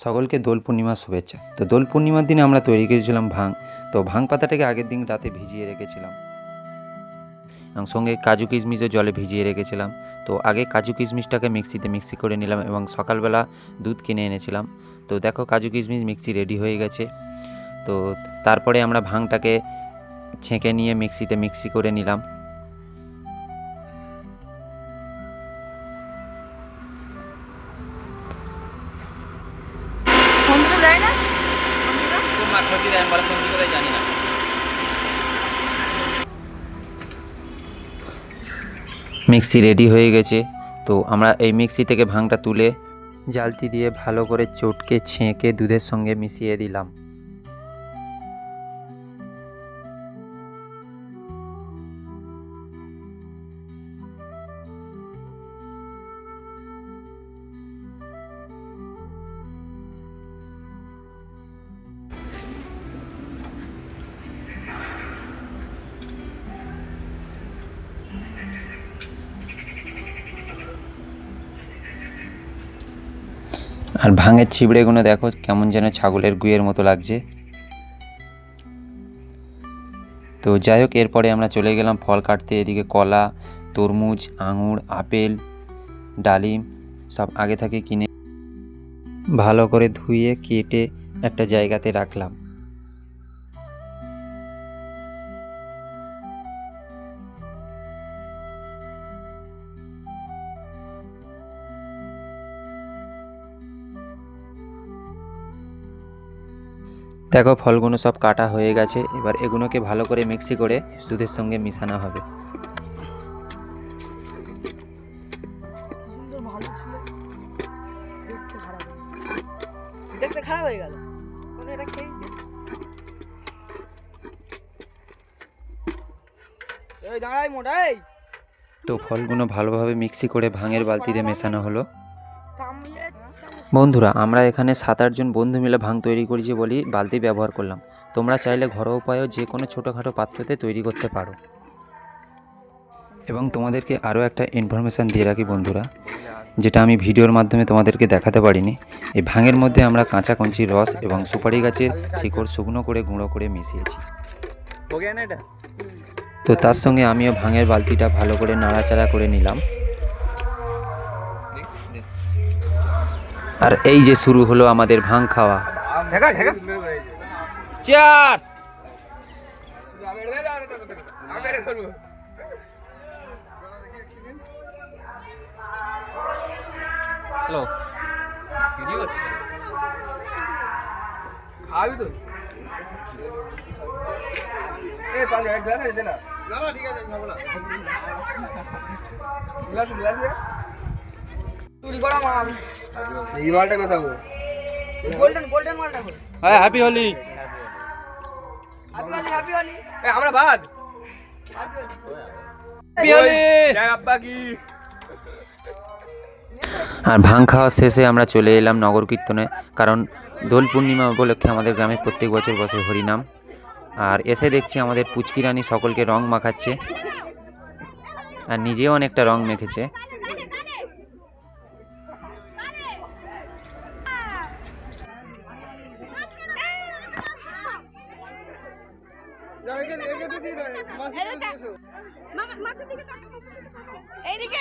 সকলকে দোল পূর্ণিমার শুভেচ্ছা। তো দোল পূর্ণিমার দিনে আমরা তৈরি করেছিলাম ভাং। তো ভাং পাতাটাকে আগের দিন রাতে ভিজিয়ে রেখেছিলাম এবং সঙ্গে কাজু কিশমিশও জলে ভিজিয়ে রেখেছিলাম। তো আগে কাজু কিশমিশটাকে মিক্সি করে নিলাম এবং সকালবেলা দুধ কিনে এনেছিলাম। তো দেখো কাজু কিশমিশ মিক্সি রেডি হয়ে গেছে। তো তারপরে আমরা ভাংটাকে ছেঁকে নিয়ে মিক্সি করে নিলাম। মিক্সি রেডি হয়ে গেছে। তো আমরা এই মিক্সি থেকে ভাংটা তুলে জালতি দিয়ে ভালো করে চটকে ছেঁকে দুধের সঙ্গে মিশিয়ে দিলাম। আর ভাঙের ছিবড়েগুলো দেখো কেমন যেন ছাগলের গুয়ের মতো লাগছে। তো যাই হোক, এরপরে আমরা চলে গেলাম ফল কাটতে। এদিকে কলা, তরমুজ, আঙুর, আপেল, ডালিম সব আগে থেকে কিনে ভালো করে ধুয়ে কেটে একটা জায়গাতে রাখলাম। দেখো ফলগুলো সব কাটা হয়ে গেছে। এবার এগুলোকে ভালো করে মিক্সি করে দুধের সঙ্গে মিশানো হবে। তো ফলগুলো ভালোভাবে মিক্সি করে ভাঙের বালতিতে মেশানো হলো। বন্ধুরা, আমরা এখানে 7-8 জন বন্ধু মিলে ভাং তৈরি করেছি বলেই বালতি ব্যবহার করলাম। তোমরা চাইলে ঘরোয়া উপায়েও যে কোনো ছোটোখাটো পাত্রতে তৈরি করতে পারো। এবং তোমাদেরকে আরও একটা ইনফরমেশান দিয়ে রাখি বন্ধুরা, যেটা আমি ভিডিওর মাধ্যমে তোমাদেরকে দেখাতে পারিনি। এই ভাঙের মধ্যে আমরা কাঁচা কঞ্চির রস এবং সুপারি গাছের শিকড় শুকনো করে গুঁড়ো করে মিশিয়েছি। তো তার সঙ্গে আমিও ভাঙের বালতিটা ভালো করে নাড়াচাড়া করে নিলাম। আর এই যে শুরু হলো আমাদের ভাং খাওয়া। চিয়ার্স। হ্যালো, ভিডিও হচ্ছে, খাবি তো? এই পাঁচ এক গ্লাস আছে না? না না ঠিক আছে, খাবো না। গ্লাস চুরি করা মাল এই মালটা মেশাবো। গোল্ডেন মালটা কই? হ্যাঁ, হ্যাপি হোলি। হ্যাপি হোলি। এই আমরা বাদ হ্যাপি হোলি। জয় আব্বা কি। আর ভাং খাওয়া শেষে আমরা চলে এলাম নগর কীর্তনে, কারণ দোল পূর্ণিমা উপলক্ষে আমাদের গ্রামে প্রত্যেক বছর বসে হরিনাম। আর এসে দেখছি আমাদের পুচকি রানী সকলকে রং মাখাচ্ছে আর নিজেও অনেকটা রং মেখেছে।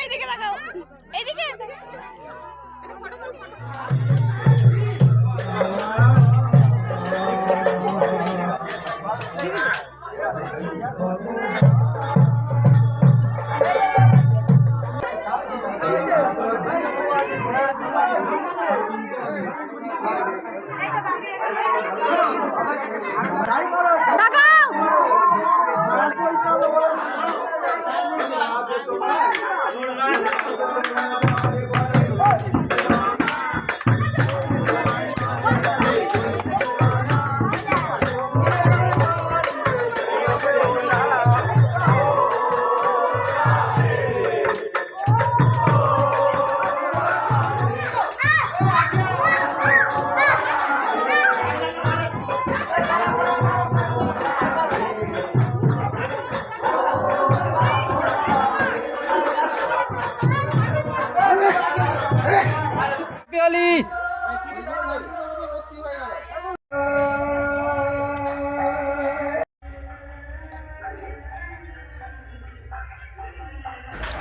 এইদিকে লাগাও, এইদিকে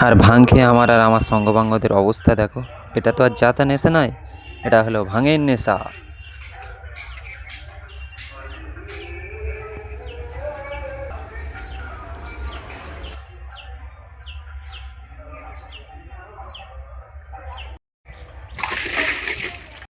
আর ভাং খেয়ে আমার আর আমার সঙ্গবাঙ্গদের অবস্থা দেখো। এটা তো আর যাতা নেশা নয়, এটা হলো ভাঙের নেশা।